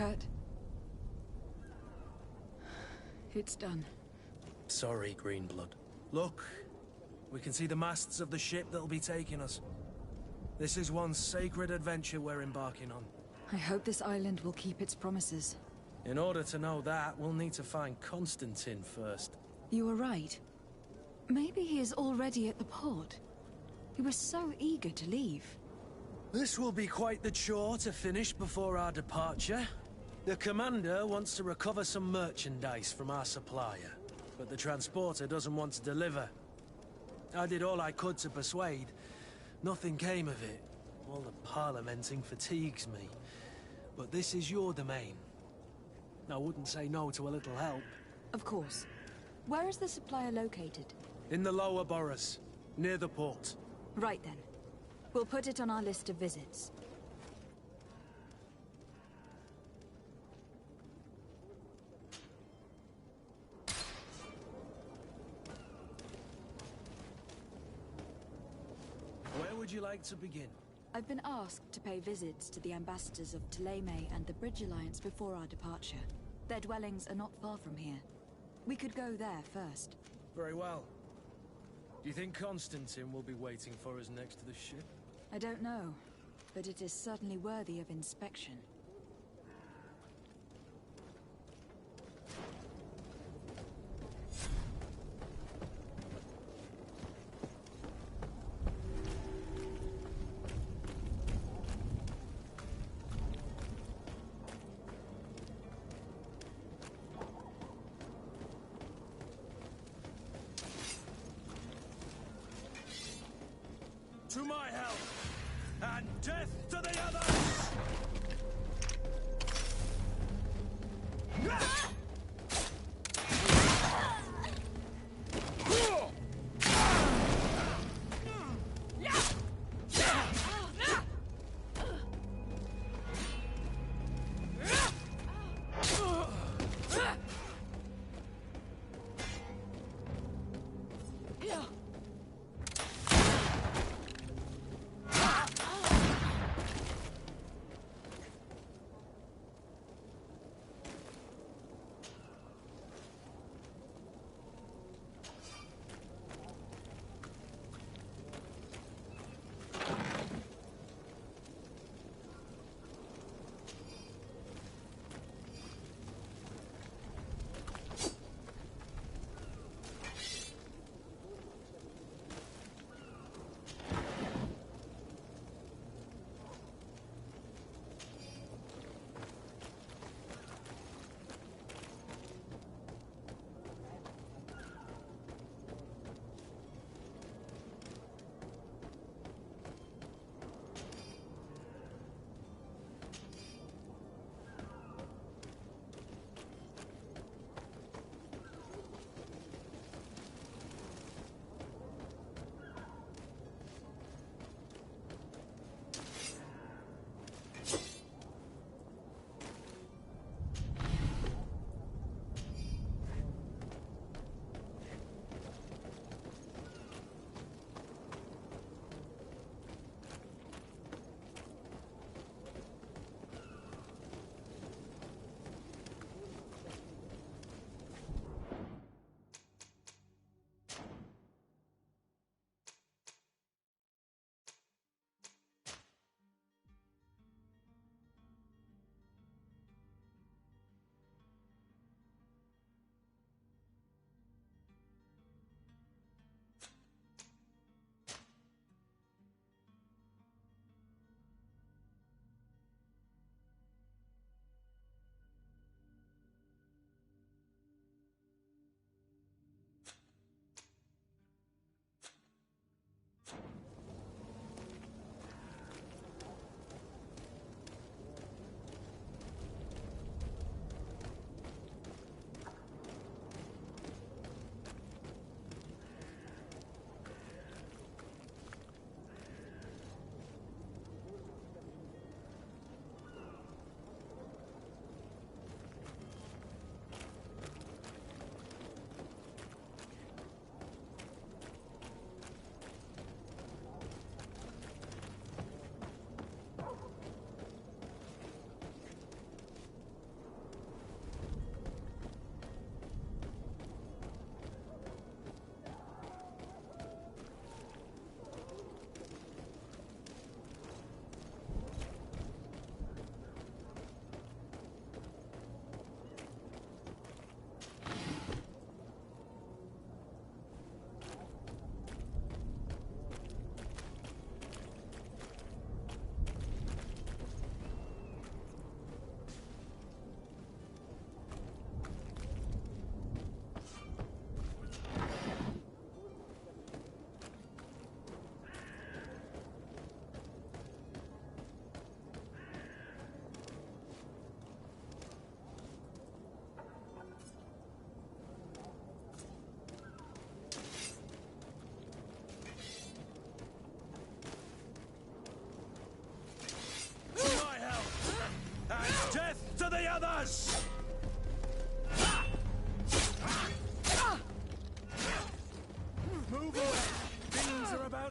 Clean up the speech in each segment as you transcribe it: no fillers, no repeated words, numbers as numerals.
Kurt. It's done. Sorry, Greenblood. Look, we can see the masts of the ship that'll be taking us. This is one sacred adventure we're embarking on. I hope this island will keep its promises. In order to know that, we'll need to find Constantine first. You were right. Maybe he is already at the port. He was so eager to leave. This will be quite the chore to finish before our departure. The commander wants to recover some merchandise from our supplier, but the transporter doesn't want to deliver. I did all I could to persuade. Nothing came of it. All the parliamenting fatigues me. But this is your domain. I wouldn't say no to a little help. Of course. Where is the supplier located? In the lower boroughs, near the port. Right then. We'll put it on our list of visits. Where would you like to begin? I've been asked to pay visits to the ambassadors of Ptolemy and the Bridge Alliance before our departure. Their dwellings are not far from here. We could go there first. Very well. Do you think Constantine will be waiting for us next to the ship? I don't know, but it is certainly worthy of inspection. To my help, and death to the others!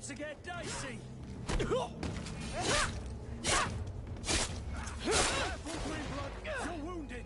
about to get dicey. Careful, Greenblood! You're wounded!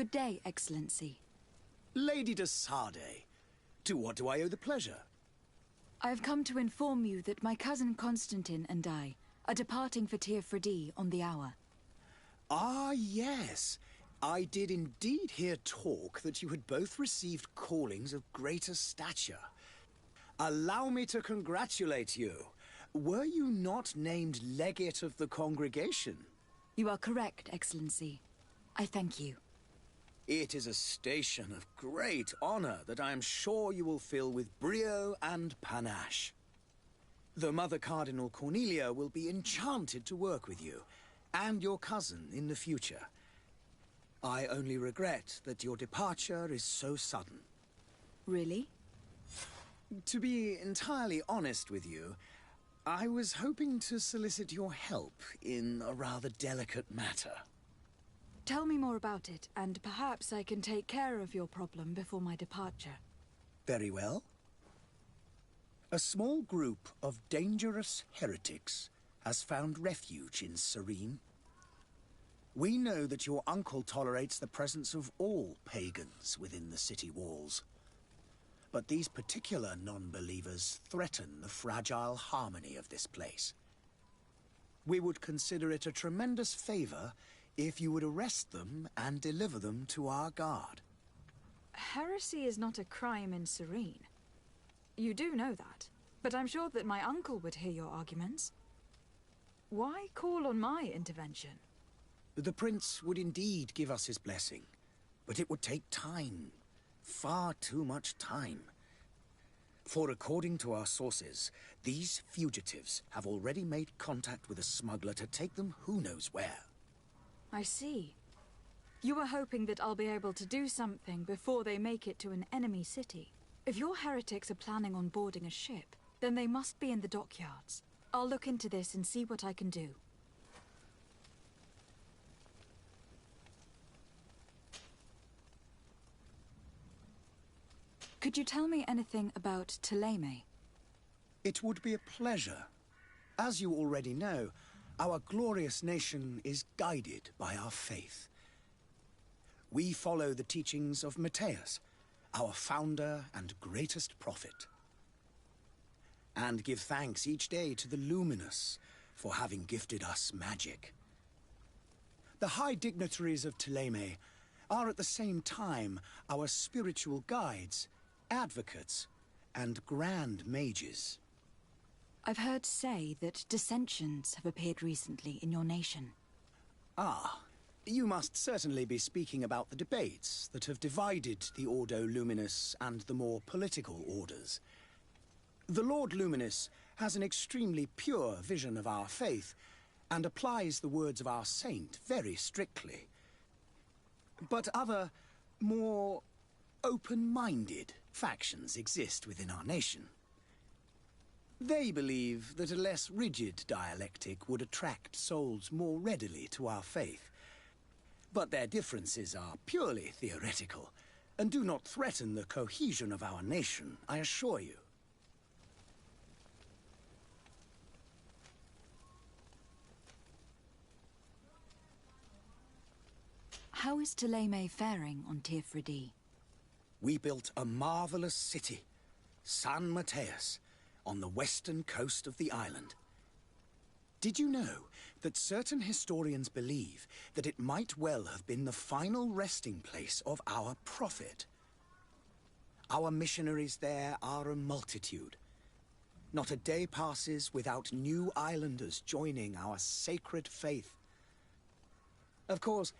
Good day, Excellency. Lady de Sardet, to what do I owe the pleasure? I have come to inform you that my cousin Constantine and I are departing for Tir Freddy on the hour. Ah, yes. I did indeed hear talk that you had both received callings of greater stature. Allow me to congratulate you. Were you not named legate of the congregation? You are correct, Excellency. I thank you. It is a station of great honor that I am sure you will fill with brio and panache. The Mother Cardinal Cornelia will be enchanted to work with you, and your cousin in the future. I only regret that your departure is so sudden. Really? To be entirely honest with you, I was hoping to solicit your help in a rather delicate matter. Tell me more about it, and perhaps I can take care of your problem before my departure. Very well. A small group of dangerous heretics has found refuge in Serene. We know that your uncle tolerates the presence of all pagans within the city walls. But these particular non-believers threaten the fragile harmony of this place. We would consider it a tremendous favor if you would arrest them and deliver them to our guard. Heresy is not a crime in Serene. You do know that, but I'm sure that my uncle would hear your arguments. Why call on my intervention? The prince would indeed give us his blessing, but it would take time. Far too much time. For according to our sources, these fugitives have already made contact with a smuggler to take them who knows where. I see. You were hoping that I'll be able to do something before they make it to an enemy city. If your heretics are planning on boarding a ship, then they must be in the dockyards. I'll look into this and see what I can do. Could you tell me anything about Thélème? It would be a pleasure. As you already know, our glorious nation is guided by our faith. We follow the teachings of Matthias, our founder and greatest prophet, and give thanks each day to the Luminous for having gifted us magic. The high dignitaries of Thélème are at the same time our spiritual guides, advocates, and grand mages. I've heard say that dissensions have appeared recently in your nation. Ah, you must certainly be speaking about the debates that have divided the Ordo Luminous and the more political orders. The Lord Luminous has an extremely pure vision of our faith and applies the words of our saint very strictly. But other, more open-minded factions exist within our nation. They believe that a less rigid dialectic would attract souls more readily to our faith. But their differences are purely theoretical and do not threaten the cohesion of our nation, I assure you. How is Thélème faring on Tirfredi? We built a marvelous city, San Mateus, on the western coast of the island. Did you know that certain historians believe that it might well have been the final resting place of our prophet? Our missionaries there are a multitude. Not a day passes without new islanders joining our sacred faith. Of course,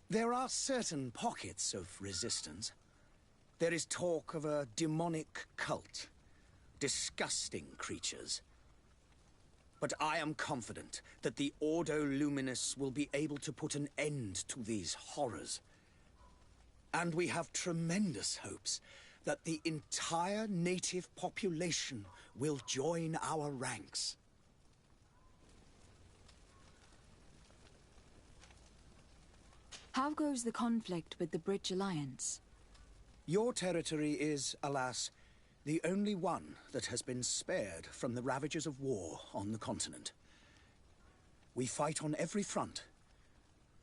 there are certain pockets of resistance. There is talk of a demonic cult, disgusting creatures. But I am confident that the Ordo Luminous will be able to put an end to these horrors. And we have tremendous hopes that the entire native population will join our ranks. How goes the conflict with the Bridge Alliance? Your territory is, alas, the only one that has been spared from the ravages of war on the continent. We fight on every front.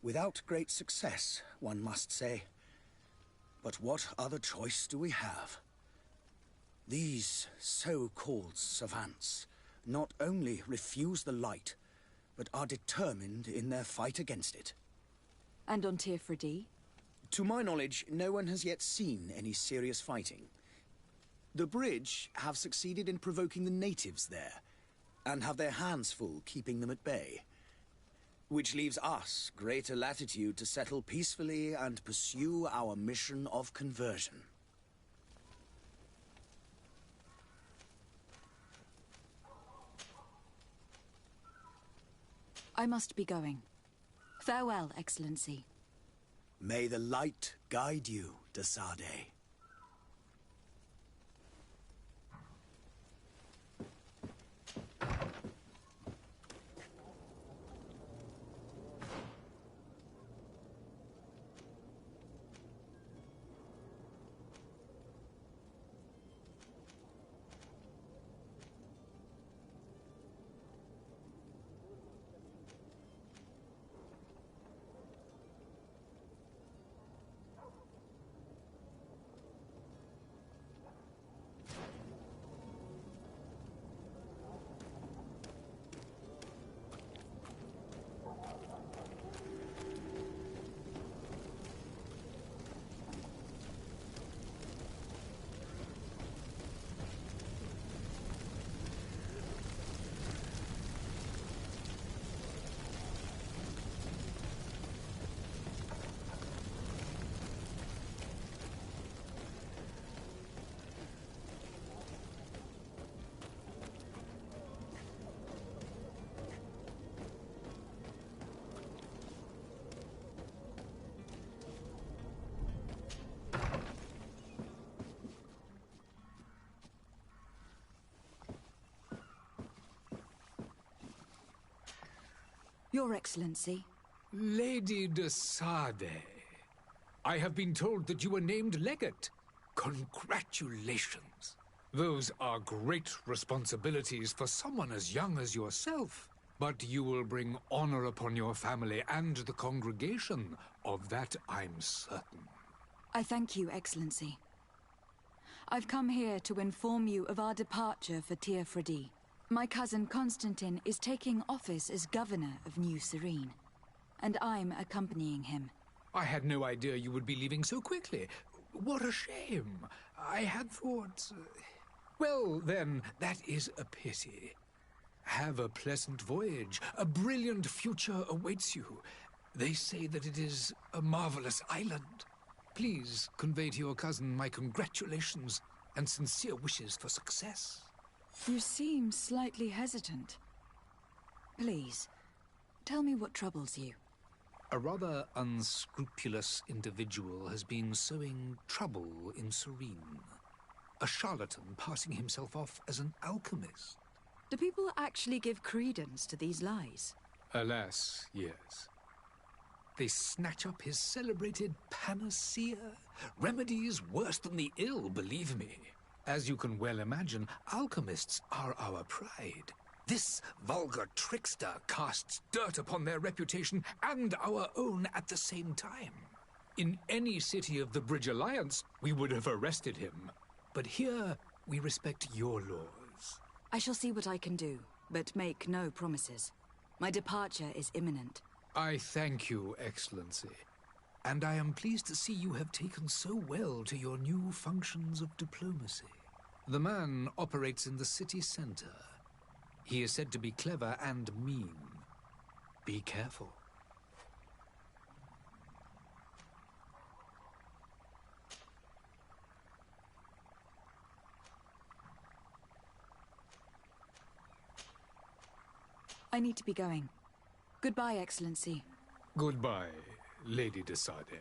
Without great success, one must say. But what other choice do we have? These so-called savants not only refuse the light, but are determined in their fight against it. And on Tirfredi? To my knowledge, no one has yet seen any serious fighting. The Bridge have succeeded in provoking the natives there, and have their hands full keeping them at bay. Which leaves us greater latitude to settle peacefully and pursue our mission of conversion. I must be going. Farewell, Excellency. May the light guide you, de Sade. Your Excellency. Lady de Sade, I have been told that you were named legate. Congratulations. Those are great responsibilities for someone as young as yourself. But you will bring honor upon your family and the congregation. Of that I'm certain. I thank you, Excellency. I've come here to inform you of our departure for Tirfredi. My cousin Constantine is taking office as governor of New Serene, and I'm accompanying him. I had no idea you would be leaving so quickly. What a shame. I had thought... Well, then, that is a pity. Have a pleasant voyage. A brilliant future awaits you. They say that it is a marvelous island. Please convey to your cousin my congratulations and sincere wishes for success. You seem slightly hesitant. Please, tell me what troubles you. A rather unscrupulous individual has been sowing trouble in Serene. A charlatan passing himself off as an alchemist. Do people actually give credence to these lies? Alas, yes. They snatch up his celebrated panacea. Remedies worse than the ill, believe me. As you can well imagine, alchemists are our pride. This vulgar trickster casts dirt upon their reputation and our own at the same time. In any city of the Bridge Alliance, we would have arrested him. But here, we respect your laws. I shall see what I can do, but make no promises. My departure is imminent. I thank you, Excellency. And I am pleased to see you have taken so well to your new functions of diplomacy. The man operates in the city center. He is said to be clever and mean. Be careful. I need to be going. Goodbye, Excellency. Goodbye, Lady de Sade.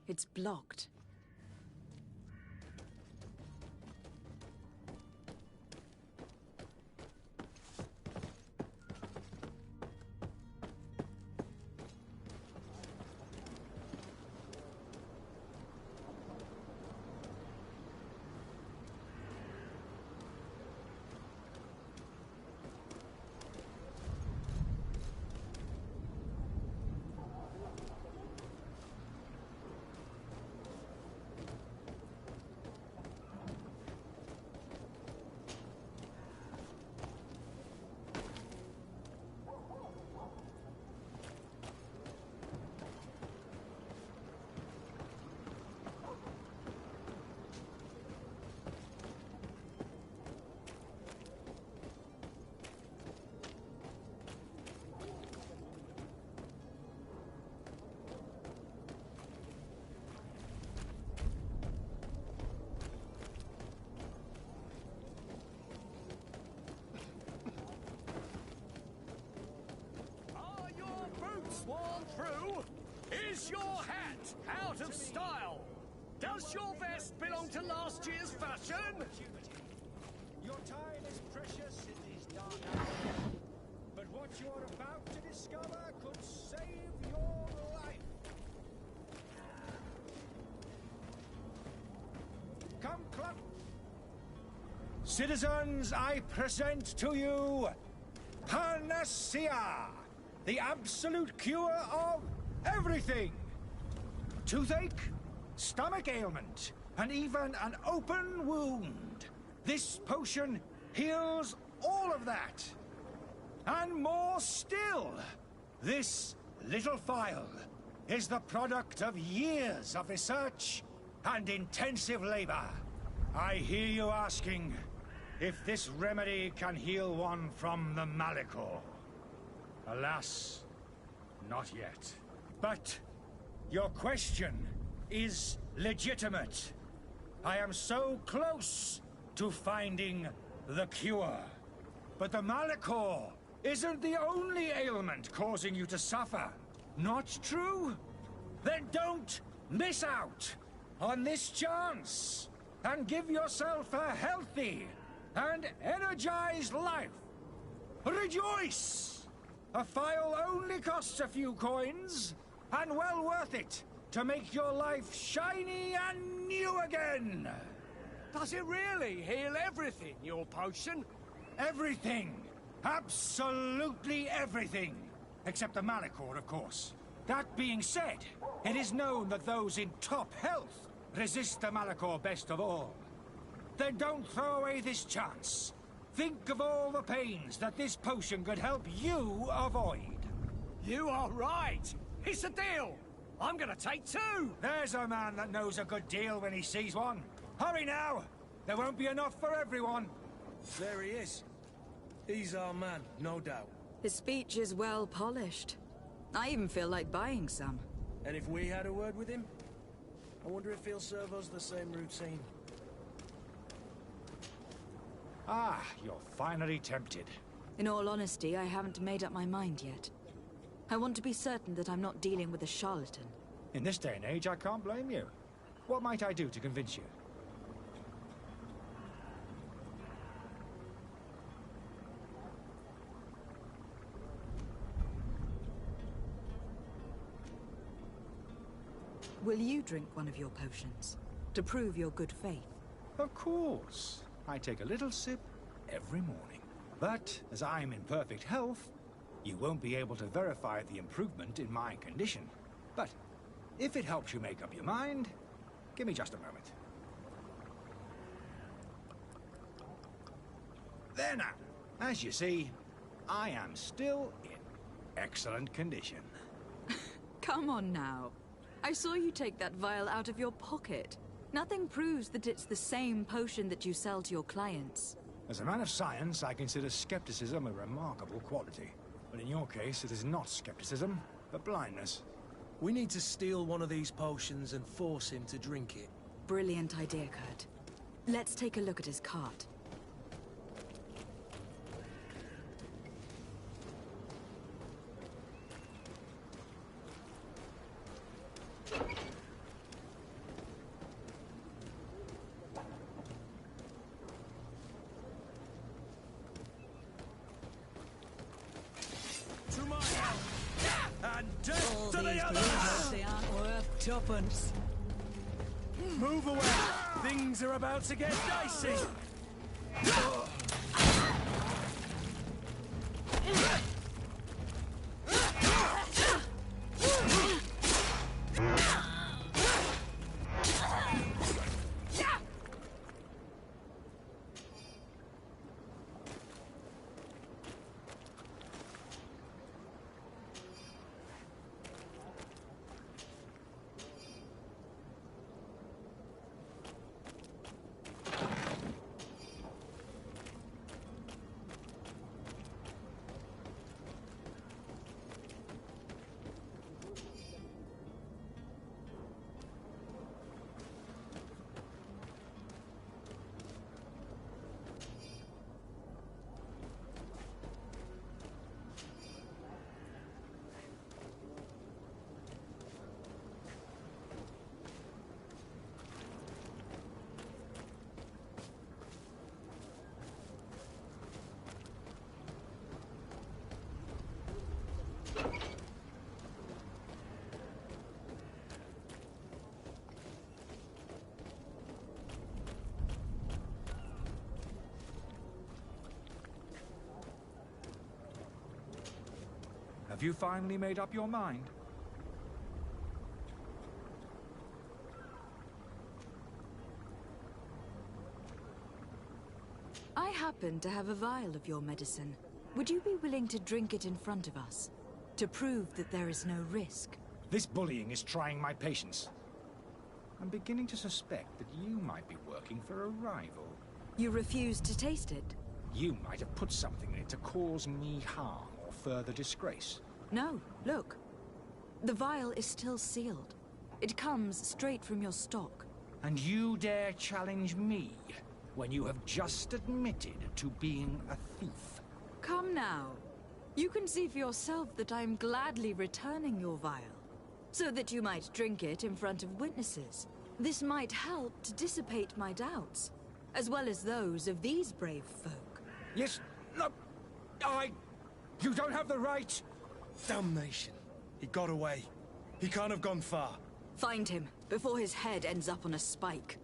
It's blocked. Worn through? Is your hat out of style? Does your vest belong to last year's fashion? Your time is precious in these dark hours, but what you're about to discover could save your life. Come, club. Citizens, I present to you Panacea, the absolute cure of everything. Toothache, stomach ailment, and even an open wound. This potion heals all of that. And more still. This little phial is the product of years of research and intensive labor. I hear you asking if this remedy can heal one from the Malachor. Alas, not yet. But your question is legitimate. I am so close to finding the cure. But the Malachor isn't the only ailment causing you to suffer. Not true? Then don't miss out on this chance and give yourself a healthy and energized life. Rejoice! A phial only costs a few coins, and well worth it to make your life shiny and new again. Does it really heal everything, your potion? Everything. Absolutely everything. Except the Malachor, of course. That being said, it is known that those in top health resist the Malachor best of all. Then don't throw away this chance. Think of all the pains that this potion could help you avoid. You are right. It's a deal. I'm gonna take two. There's a man that knows a good deal when he sees one. Hurry now. There won't be enough for everyone. There he is. He's our man, no doubt. His speech is well polished. I even feel like buying some. And if we had a word with him, I wonder if he'll serve us the same routine. Ah, you're finally tempted. In all honesty, I haven't made up my mind yet. I want to be certain that I'm not dealing with a charlatan. In this day and age, I can't blame you. What might I do to convince you? Will you drink one of your potions to prove your good faith? Of course. I take a little sip every morning. But as I'm in perfect health, you won't be able to verify the improvement in my condition. But if it helps you make up your mind, give me just a moment. There now. As you see, I am still in excellent condition. Come on now. I saw you take that vial out of your pocket. Nothing proves that it's the same potion that you sell to your clients. As a man of science, I consider skepticism a remarkable quality. But in your case, it is not skepticism, but blindness. We need to steal one of these potions and force him to drink it. Brilliant idea, Kurt. Let's take a look at his cart. Death All to the these others! blues, they aren't worth tuppence. Move away! Things are about to get dicey! Have you finally made up your mind? I happen to have a vial of your medicine. Would you be willing to drink it in front of us? To prove that there is no risk? This bullying is trying my patience. I'm beginning to suspect that you might be working for a rival. You refuse to taste it? You might have put something in it to cause me harm or further disgrace. No, look. The vial is still sealed. It comes straight from your stock. And you dare challenge me when you have just admitted to being a thief? Come now. You can see for yourself that I'm gladly returning your vial, so that you might drink it in front of witnesses. This might help to dissipate my doubts, as well as those of these brave folk. Yes, no, you don't have the right. Damnation. He got away. He can't have gone far. Find him, before his head ends up on a spike.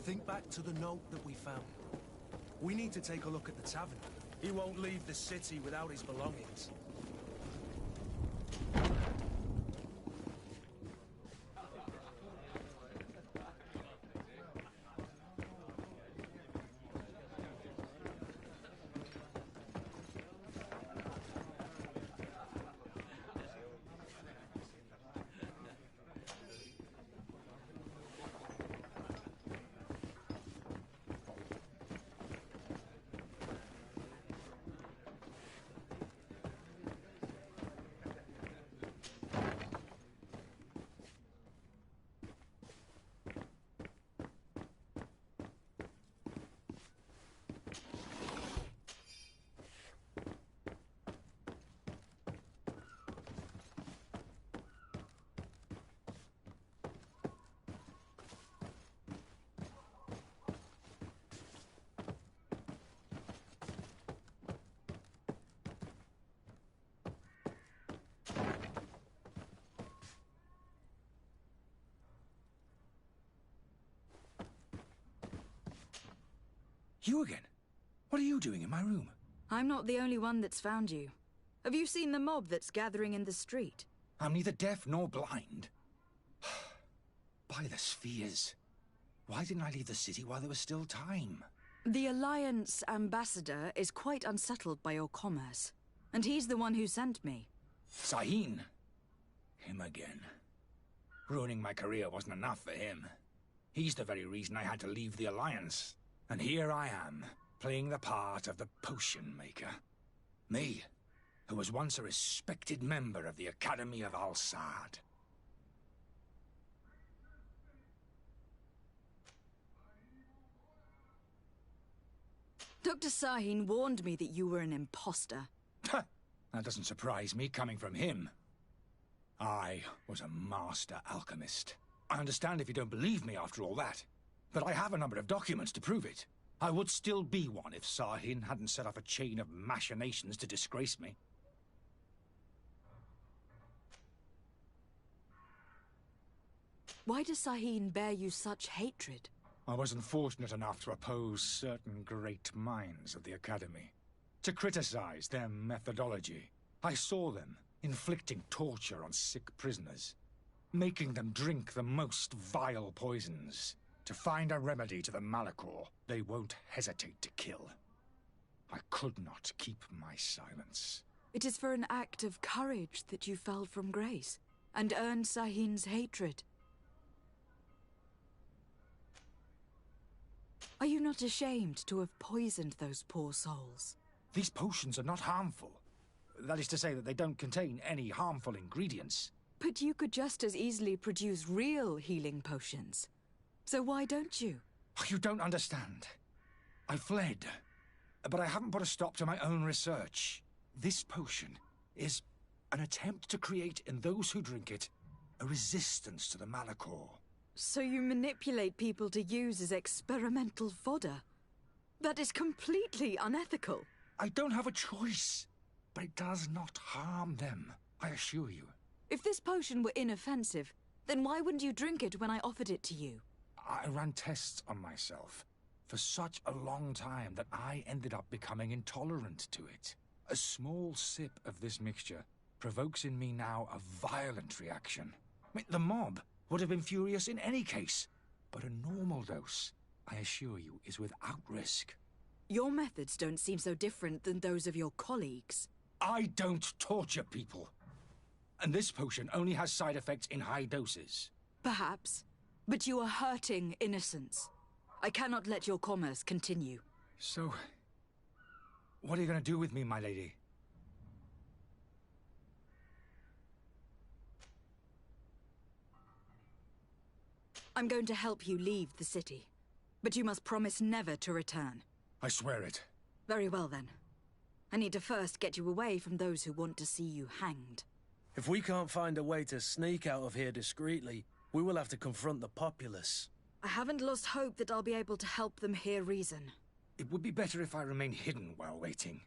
Think back to the note that we found. We need to take a look at the tavern. He won't leave the city without his belongings. You again? What are you doing in my room? I'm not the only one that's found you. Have you seen the mob that's gathering in the street? I'm neither deaf nor blind. By the spheres. Why didn't I leave the city while there was still time? The Alliance ambassador is quite unsettled by your commerce, and he's the one who sent me. Sahin. Him again. Ruining my career wasn't enough for him. He's the very reason I had to leave the Alliance. And here I am, playing the part of the potion maker. Me, who was once a respected member of the Academy of Al-Sad. Dr. Sahin warned me that you were an imposter. That doesn't surprise me, coming from him. I was a master alchemist. I understand if you don't believe me after all that. But I have a number of documents to prove it. I would still be one if Sahin hadn't set off a chain of machinations to disgrace me. Why does Sahin bear you such hatred? I wasn't fortunate enough to oppose certain great minds of the Academy, to criticize their methodology. I saw them inflicting torture on sick prisoners, making them drink the most vile poisons. To find a remedy to the Malachor, they won't hesitate to kill. I could not keep my silence. It is for an act of courage that you fell from grace, and earned Sahin's hatred. Are you not ashamed to have poisoned those poor souls? These potions are not harmful. That is to say that they don't contain any harmful ingredients. But you could just as easily produce real healing potions. So why don't you? You don't understand. I fled, but I haven't put a stop to my own research. This potion is an attempt to create in those who drink it a resistance to the Malachor. So you manipulate people to use as experimental fodder? That is completely unethical. I don't have a choice, but it does not harm them, I assure you. If this potion were inoffensive, then why wouldn't you drink it when I offered it to you? I ran tests on myself for such a long time that I ended up becoming intolerant to it. A small sip of this mixture provokes in me now a violent reaction. I mean, the mob would have been furious in any case, but a normal dose, I assure you, is without risk. Your methods don't seem so different than those of your colleagues. I don't torture people. And this potion only has side effects in high doses. Perhaps, but you are hurting innocents. I cannot let your commerce continue. So, what are you going to do with me, my lady? I'm going to help you leave the city, but you must promise never to return. I swear it. Very well, then. I need to first get you away from those who want to see you hanged. If we can't find a way to sneak out of here discreetly, we will have to confront the populace. I haven't lost hope that I'll be able to help them hear reason. It would be better if I remained hidden while waiting.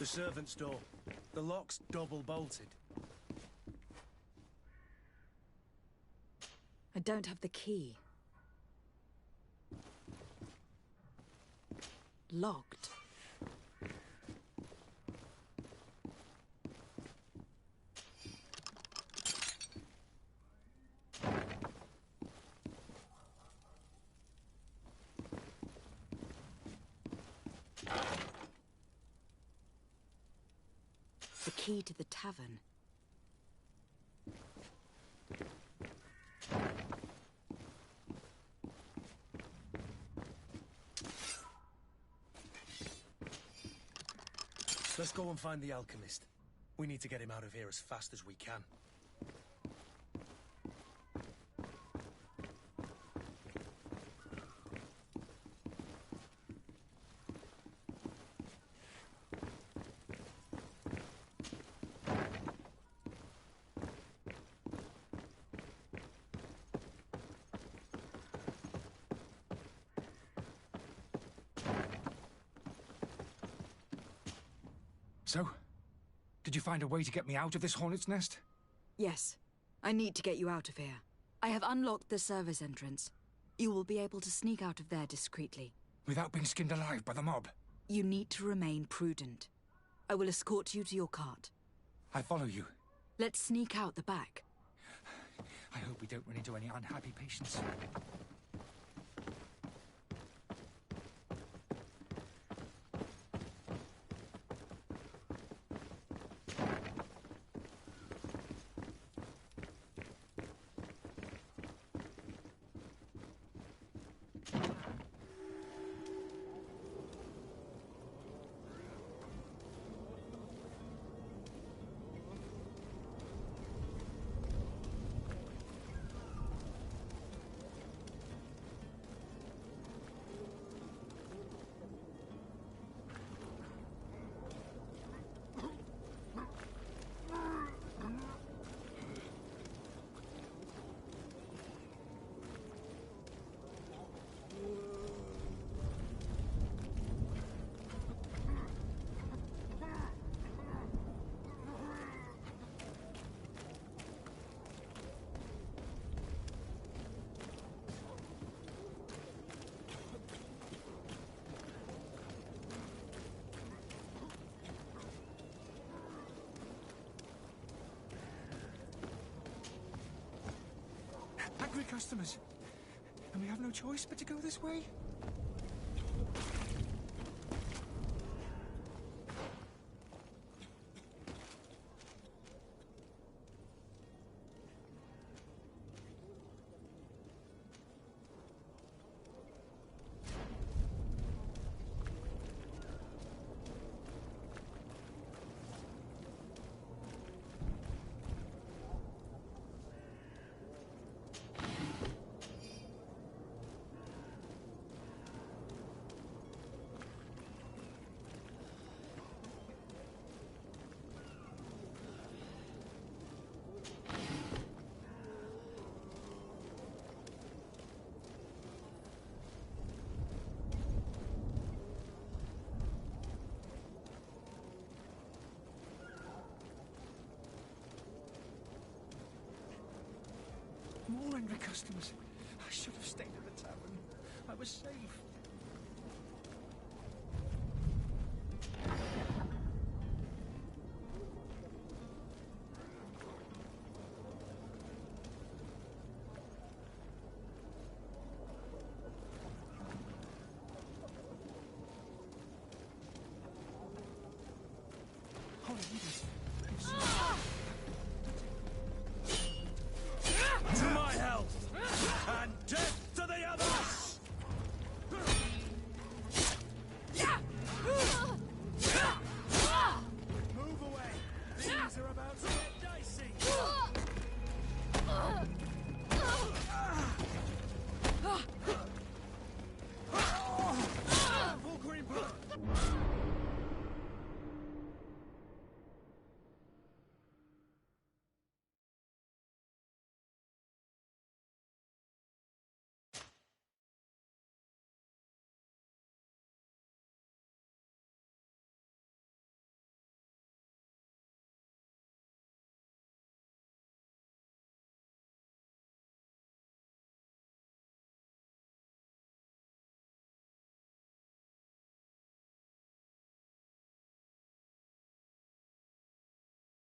The servant's door. The lock's double bolted. I don't have the key. Locked. The key to the tavern. Let's go and find the alchemist. We need to get him out of here as fast as we can. So, did you find a way to get me out of this hornet's nest? Yes. I need to get you out of here. I have unlocked the service entrance. You will be able to sneak out of there discreetly. Without being skinned alive by the mob? You need to remain prudent. I will escort you to your cart. I follow you. Let's sneak out the back. I hope we don't run into any unhappy patients. Angry customers. And we have no choice but to go this way? More angry customers. I should have stayed at the tavern. I was safe. Holy leaders.